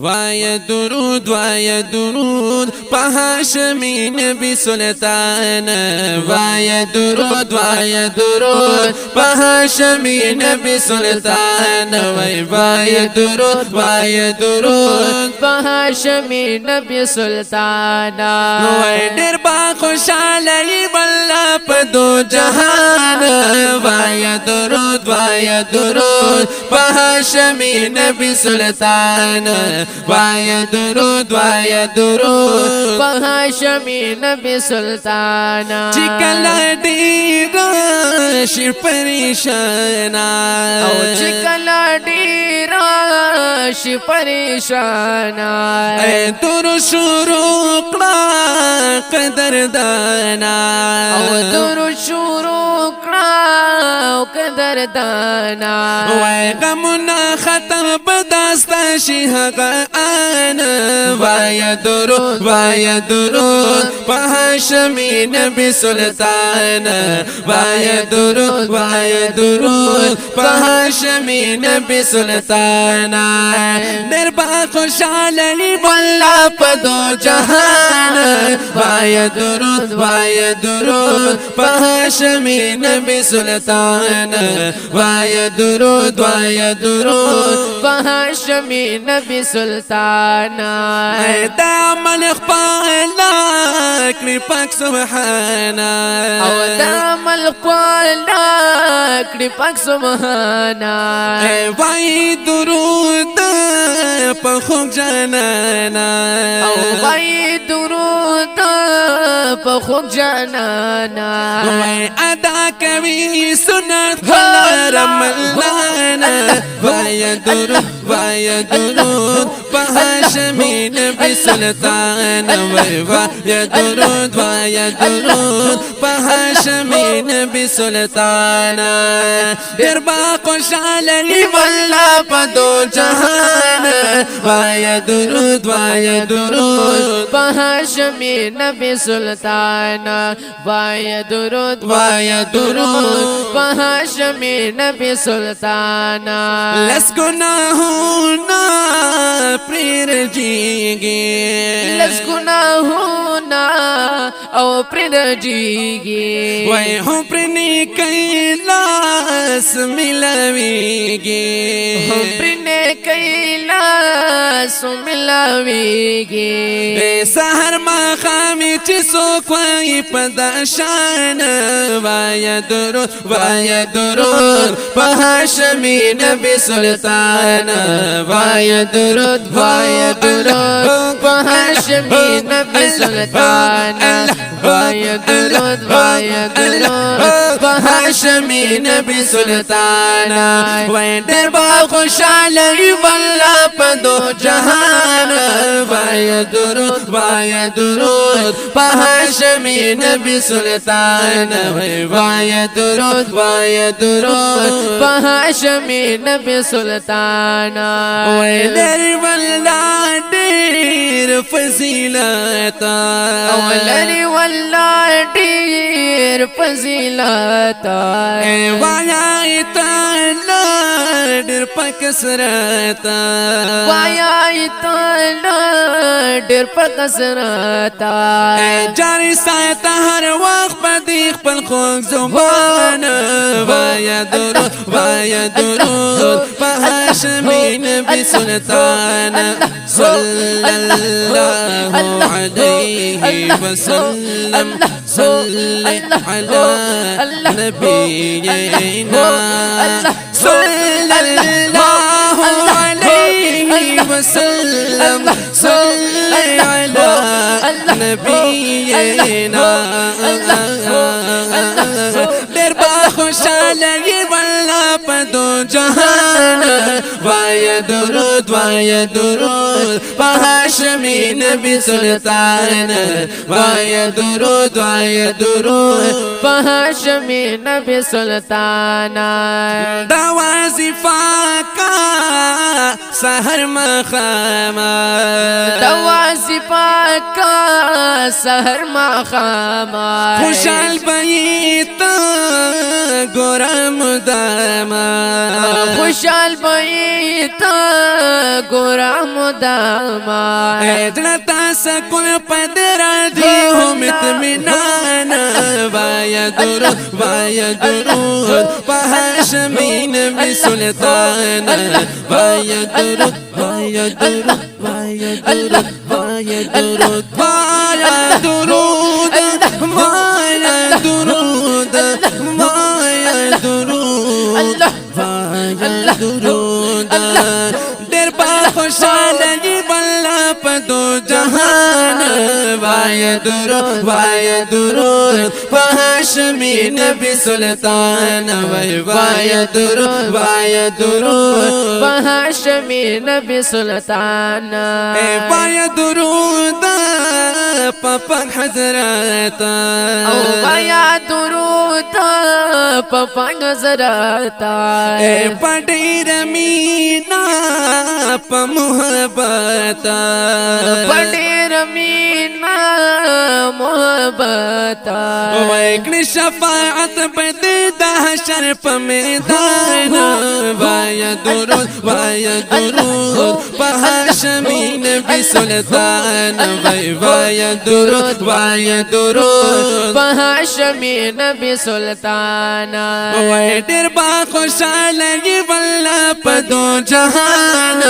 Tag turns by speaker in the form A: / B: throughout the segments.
A: وای درود په هاشمی نبی سلطان وای درود په هاشمی نبی سلطان وای درود
B: په هاشمی نبی سلطان
A: وای ډیر با خوشاله بل په دو جهان وای درود په هاشمی نبی سلطان وای درود
B: په هاشمی نبی سلطان
A: چکلا ډیر شي پریشان
B: او چکلا ډیر شي پریشان
A: تور شروع کړه قدردانا
B: او تور شروع کړه قدردانا
A: وای غمنا ختم بداستا شي هغه انا وای درود په هاشمی نبی سلطان وای درود په هاشمی نبی سلطان در با خوشاله والله په دو جهان وای درود په هاشمی نبی سلطان وای درود
B: په هاشمی نبی سلطان
A: دا عمل خپل کړی پاک سبحانا
B: او دا عمل خپل کړی پاک سبحانا
A: وای درود په خوږ جانانا
B: او وای درود په خوږ جانانا
A: وای ادا کوي سنت رمضان وای درود په هاشمی نبی سلطان وای درود په هاشمی نبی سلطان ډیر با خوشاله والله په دو جهان وای درود
B: په هاشمی نبی سلطان وای درود په هاشمی نبی سلطان
A: لس گناهونا پریر جیگی
B: لس گناهونا او پریر جیگی
A: وای هم پرنی کیلاس ملویگی
B: هم پرنی کیلاس ملویگی
A: سهر ما خامی چی سوکوائی پداشان وای درود په هاشمی نبی سلطان وای درود
B: په هاشمی نبی سلطان وای درود
A: په هاشمی نبی سلطان وای ډیر با خوشاله والله په دو جهان وای درود په هاشمی نبی سلطان وای درود
B: په هاشمی نبی سلطان
A: وای ډیر والله ډیر فضیلت
B: او لري والله ډیر فضیلت
A: وای تعالی ډیر پکسرت
B: وای تعالی ډیر پکسرت
A: جاری سایت هر وخت په خپل خوږ زبان وای درود په هاشمی نبی سلطان صلی الله علیه وسلم صلی علی نبینا صلی الله علیه وسلم صلی علی نبینا ډیر با خوشاله والله په دو جهان وای درود په هاشمی نبی سلطان وای درود
B: په هاشمی نبی سلطان
A: دا وظیفه کا سحر مخاما
B: دا وظیفه کا سحر مخاما
A: خوشحال بیت گورم داما
B: خوشحال بیتا گورا مداما
A: ادرتا سکون پدر دی هم اطمینان وای درود وای درود په هاشمی نبی سلطان وای درود وای درود وای درود وای درود وای درود وای درود وای درود وای درود در با خوشحالی بلا پدو جهان وای درود وای درود په هاشمی نبی سلطان وای درود وای درود
B: په هاشمی نبی سلطان
A: وای درود په حضرت
B: او وای درود په حضرت
A: پډیر مینا په محبت
B: پډیر مینا محبت
A: وای کړي شفاعت بد د حشر په میدان وای درود وای درود په هاشمی نبی سلطان وای درود وای درود
B: په هاشمی نبی سلطان
A: وای ډیر با خوشاله والله په دو جهان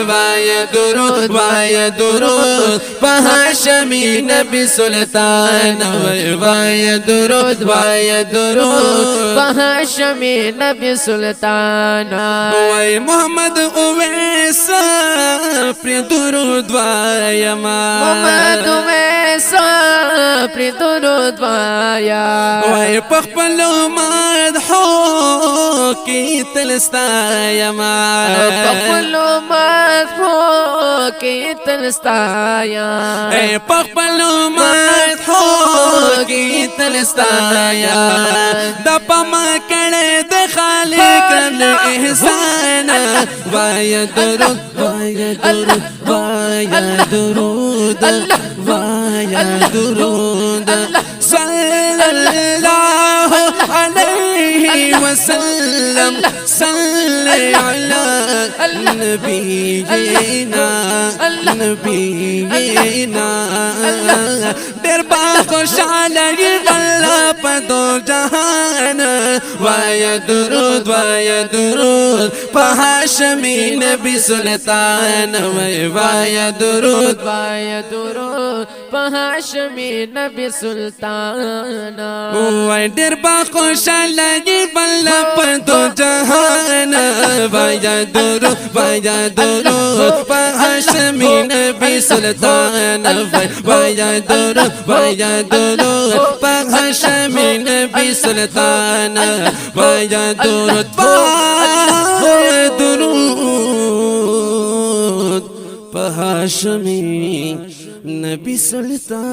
A: وای درود وای درود په هاشمی نبی سلطان وای درود وای درود
B: په هاشمی نبی سلطان
A: وای محمد اویس پر درود وای ما
B: محمد اویس پر درود وایا
A: وای په خپل مدحو کی تلستا ما
B: په خپل مدحو کی تلستا یا
A: په خپل مدحو کی تلستا د پما کړه د خالق له احسان وای درود وای درود وای درود وای درود صلی الله علیه وسلم صلی علی نبینا نبینا ډېر با خوشاله والله په دو جهان وای درود وای درود په هاشمی نبی سلطان وای درود
B: وای درود په هاشمی نبی سلطان
A: وای ډېر با خوشاله والله په دو جهان وای درود وای درود په هاشمی نبی سلطان وای درود وای درود په هاشمی نبی سلطان وای درود وای درود په هاشمی نبی سلطان